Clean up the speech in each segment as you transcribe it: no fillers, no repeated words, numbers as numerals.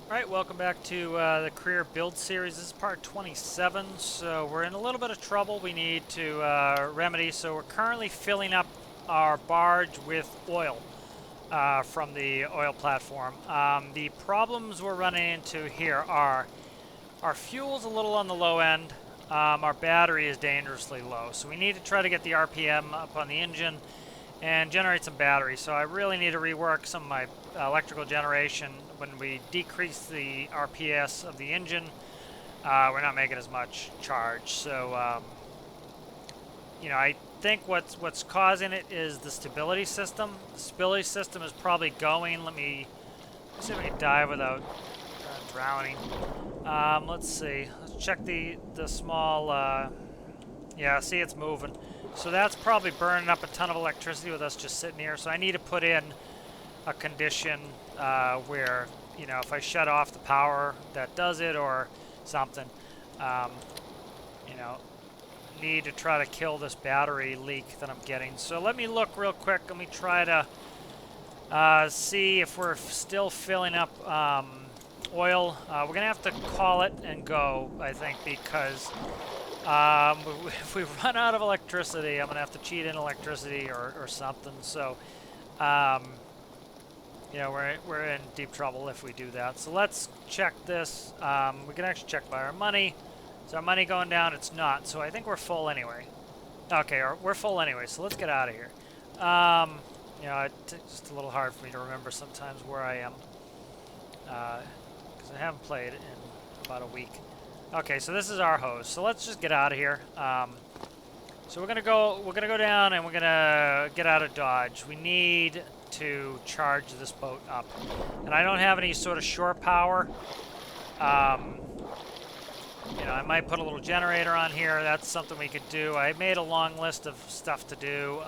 Alright, welcome back to the career build series. This is part 27, so we're in a little bit of trouble we need to remedy. So we're currently filling up our barge with oil from the oil platform. The problems we're running into here are our fuel's a little on the low end, our battery is dangerously low, so we need to try to get the RPM up on the engine and generate some battery. So I really need to rework some of my electrical generation. When we decrease the RPS of the engine, we're not making as much charge. So, I think what's causing it is the stability system. The stability system is probably going. Let me see if I can dive without drowning. Let's see. Let's check the small. Yeah, see, it's moving. So that's probably burning up a ton of electricity with us just sitting here. So I need to put in a condition where, if I shut off the power, that does it or something. Need to try to kill this battery leak that I'm getting. So let me look real quick. Let me try to see if we're still filling up oil. We're going to have to call it and go, I think, because if we run out of electricity, I'm going to have to cheat in electricity or something. So, we're in deep trouble if we do that. So let's check this. We can actually check by our money. Is our money going down? It's not. So I think we're full anyway. Okay, we're full anyway. So let's get out of here. It's just a little hard for me to remember sometimes where I am because I haven't played in about a week. Okay, so this is our host. So let's just get out of here. So we're gonna go down and we're gonna get out of Dodge. We need to charge this boat up, and I don't have any sort of shore power. I might put a little generator on here. That's something we could do. I made a long list of stuff to do,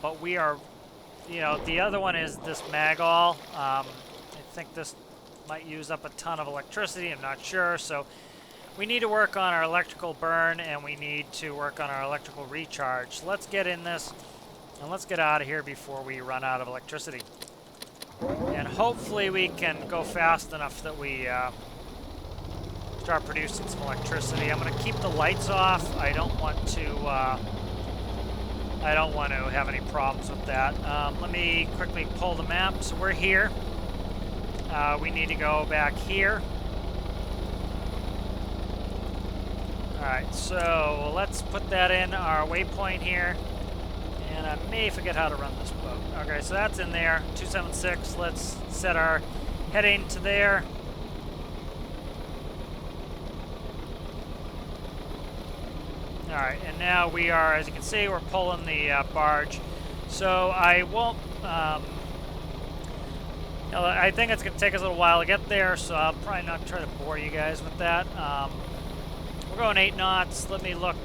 but we are, the other one is this magall. I think this might use up a ton of electricity. I'm not sure. So we need to work on our electrical burn, and we need to work on our electrical recharge. So let's get in this, and let's get out of here before we run out of electricity. And hopefully we can go fast enough that we start producing some electricity. I'm going to keep the lights off. I don't want to have any problems with that. Let me quickly pull the map. So we're here. We need to go back here. Alright, so let's put that in our waypoint here. And I may forget how to run this boat. Okay, so that's in there. 276. Let's set our heading to there. Alright, and now we are, as you can see, we're pulling the barge. So I won't, I think it's going to take us a little while to get there, so I'll probably not try to bore you guys with that. We're going 8 knots. Let me look.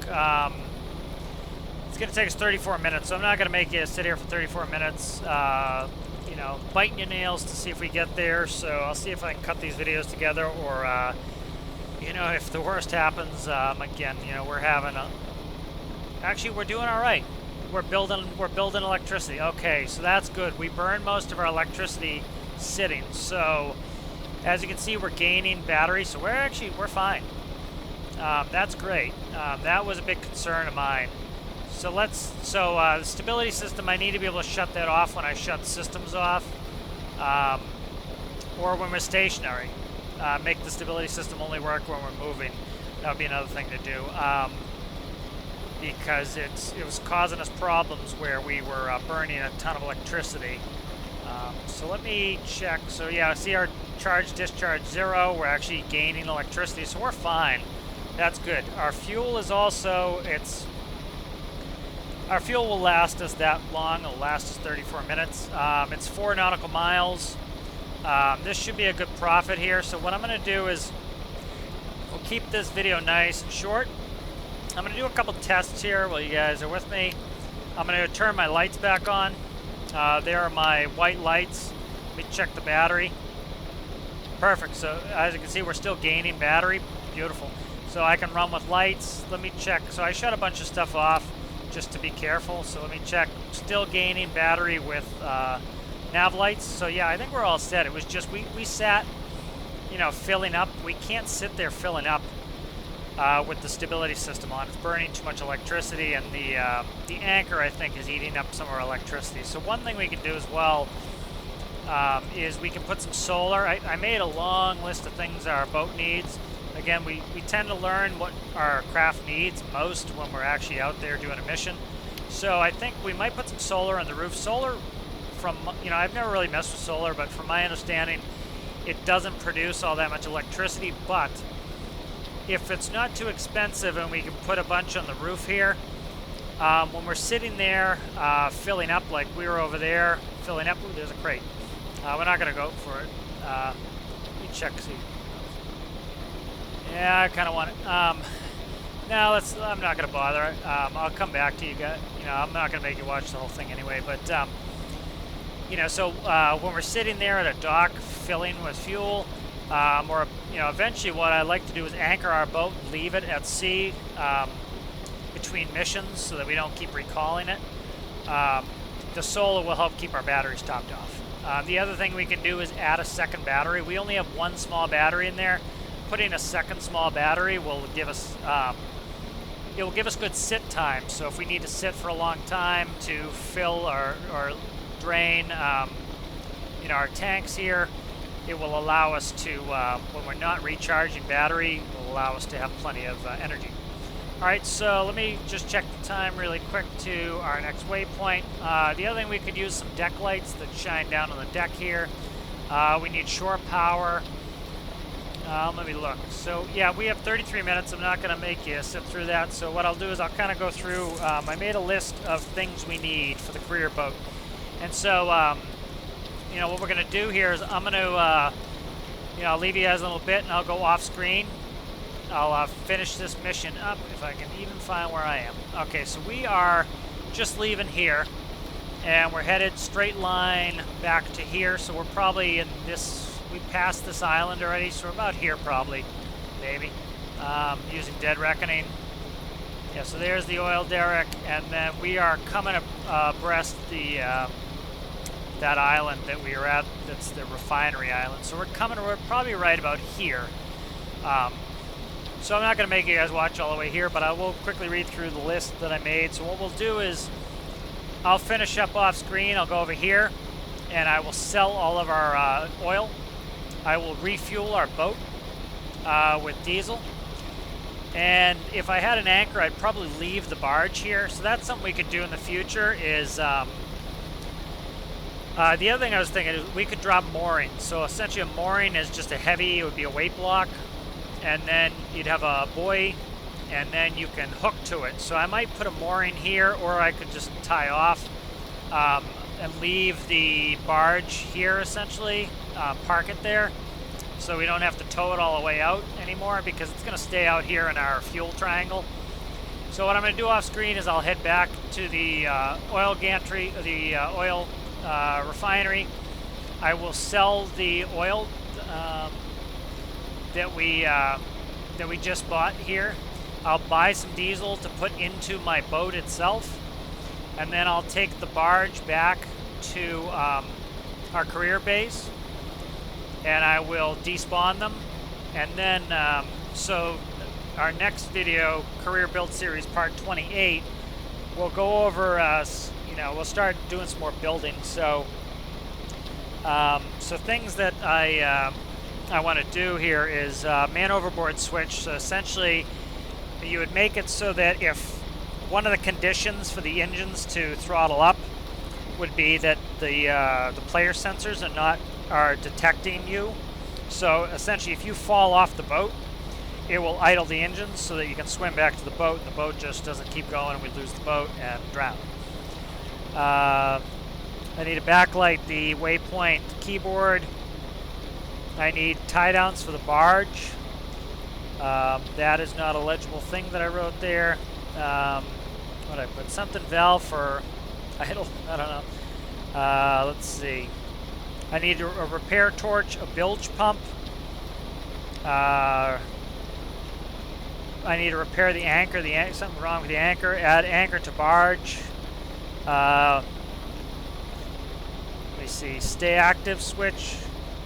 It's going to take us 34 minutes, so I'm not going to make you sit here for 34 minutes, biting your nails to see if we get there. So I'll see if I can cut these videos together, or if the worst happens, again, we're having a... Actually, we're doing all right. We're building electricity. Okay, so that's good. We burn most of our electricity sitting. So, as you can see, we're gaining battery. So we're fine. That's great. That was a big concern of mine. So the stability system, I need to be able to shut that off when I shut systems off, or when we're stationary. Make the stability system only work when we're moving. That would be another thing to do, because it was causing us problems where we were burning a ton of electricity. So let me check. So yeah, see our charge discharge 0. We're actually gaining electricity, so we're fine. That's good. Our fuel is also our fuel will last us that long. It'll last us 34 minutes. It's 4 nautical miles. This should be a good profit here. So what I'm going to do is we'll keep this video nice and short. I'm going to do a couple tests here while you guys are with me. I'm going to turn my lights back on. There are my white lights. Let me check the battery. Perfect. So as you can see, we're still gaining battery. Beautiful. So I can run with lights. Let me check. So I shut a bunch of stuff off just to be careful. So let me check. Still gaining battery with nav lights. So yeah, I think we're all set. It was just we sat you know, filling up. We can't sit there filling up with the stability system on. It's burning too much electricity, and the anchor, I think, is eating up some of our electricity. So one thing we can do as well is we can put some solar. I made a long list of things our boat needs. Again, we tend to learn what our craft needs most when we're actually out there doing a mission. So I think we might put some solar on the roof. Solar, from, you know, I've never really messed with solar, but from my understanding, it doesn't produce all that much electricity. But if it's not too expensive and we can put a bunch on the roof here, when we're sitting there filling up, like we were over there filling up, ooh, there's a crate. We're not going to go for it. Let me check, see. Yeah, I kind of want it. No, I'm not going to bother. I'll come back to you guys. You know, I'm not going to make you watch the whole thing anyway. But, you know, so when we're sitting there at a dock filling with fuel, or, you know, eventually what I like to do is anchor our boat, leave it at sea between missions so that we don't keep recalling it. The solar will help keep our batteries topped off. The other thing we can do is add a second battery. We only have one small battery in there. Putting a second small battery will give us it will give us good sit time. So if we need to sit for a long time to fill or drain you know, our tanks here, it will allow us to, when we're not recharging battery, will allow us to have plenty of energy. All right, so let me just check the time really quick to our next waypoint. The other thing, we could use some deck lights that shine down on the deck here. We need shore power. Let me look. So yeah, we have 33 minutes. I'm not going to make you sit through that. So what I'll do is I'll kind of go through. I made a list of things we need for the career boat, and so you know, what we're going to do here is I'm going to you know, I'll leave you guys a little bit, and I'll go off screen. I'll finish this mission up if I can even find where I am. Okay, so we are just leaving here, and we're headed straight line back to here. So we're probably in this. We passed this island already, so we're about here probably, maybe, using Dead Reckoning. Yeah, so there's the oil derrick, and then we are coming abreast the that island that we were at. That's the refinery island. So we're probably right about here. So I'm not going to make you guys watch all the way here, but I will quickly read through the list that I made. So what we'll do is I'll finish up off screen. I'll go over here, and I will sell all of our oil. I will refuel our boat with diesel. And if I had an anchor, I'd probably leave the barge here. So that's something we could do in the future is... the other thing I was thinking is we could drop moorings. So essentially a mooring is just a heavy, it would be a weight block. And then you'd have a buoy, and then you can hook to it. So I might put a mooring here, or I could just tie off and leave the barge here essentially. Park it there so we don't have to tow it all the way out anymore, because it's going to stay out here in our fuel triangle. So what I'm going to do off screen is I'll head back to the oil gantry, the oil refinery. I will sell the oil that we just bought here. I'll buy some diesel to put into my boat itself, and then I'll take the barge back to our career base, and I will despawn them. And then so our next video, career build series part 28, we'll go over you know, we'll start doing some more building. So so things that I want to do here is man overboard switch. So essentially you would make it so that if one of the conditions for the engines to throttle up would be that the player sensors are detecting you. So essentially, if you fall off the boat, it will idle the engines so that you can swim back to the boat, and the boat just doesn't keep going, and we lose the boat and drown. I need to backlight the waypoint keyboard. I need tie downs for the barge. That is not a legible thing that I wrote there. What I put? Something valve for idle. I don't know. Let's see. I need a repair torch, a bilge pump. I need to repair the anchor. Something wrong with the anchor. Add anchor to barge. Let me see. Stay active switch.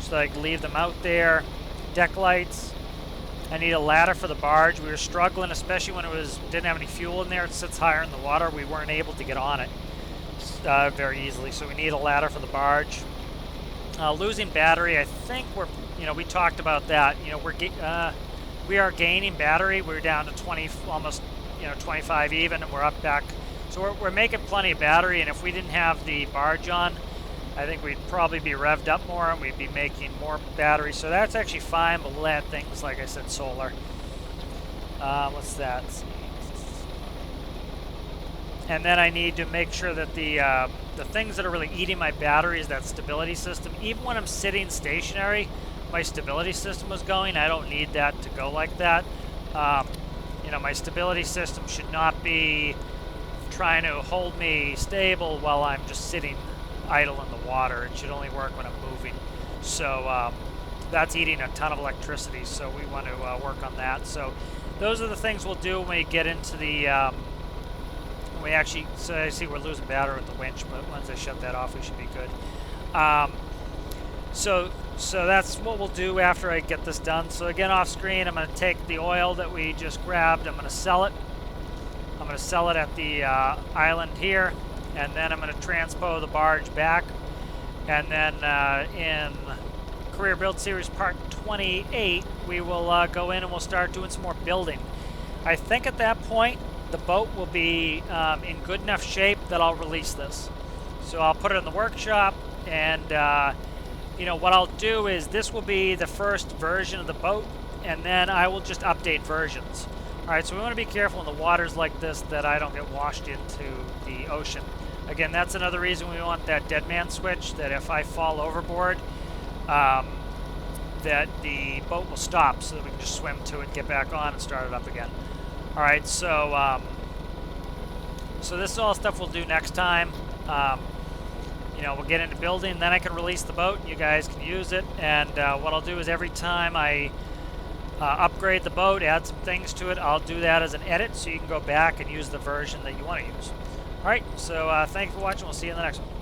So I can leave them out there. deck lights. I need a ladder for the barge. We were struggling, especially when didn't have any fuel in there. It sits higher in the water. We weren't able to get on it very easily, so we need a ladder for the barge. Losing battery, I think we talked about that. We are gaining battery. We're down to 20, almost 25 even, and we're up back. So we're making plenty of battery, and if we didn't have the barge on, I think we'd probably be revved up more and we'd be making more battery. So that's actually fine, but we'll add things, like I said, solar. What's that? And then I need to make sure that the things that are really eating my battery is that stability system. Even when I'm sitting stationary, my stability system is going. I don't need that to go like that. My stability system should not be trying to hold me stable while I'm just sitting idle in the water. It should only work when I'm moving. So that's eating a ton of electricity, so we want to work on that. So those are the things we'll do when we get into the so I see we're losing battery with the winch, but once I shut that off, we should be good. So that's what we'll do after I get this done. So again, off screen, I'm going to take the oil that we just grabbed. I'm going to sell it. I'm going to sell it at the island here, and then I'm going to transpo the barge back. And then in Career Build Series Part 28, we will go in and we'll start doing some more building. I think at that point, the boat will be in good enough shape that I'll release this. So I'll put it in the workshop, and what I'll do is this will be the first version of the boat, and then I will just update versions. All right, so we want to be careful in the waters like this that I don't get washed into the ocean. Again, that's another reason we want that dead man switch, that if I fall overboard, that the boat will stop so that we can just swim to it, get back on, and start it up again. All right, so this is all stuff we'll do next time. We'll get into building, then I can release the boat, and you guys can use it. And what I'll do is every time I upgrade the boat, add some things to it, I'll do that as an edit, so you can go back and use the version that you want to use. All right, so thank you for watching. We'll see you in the next one.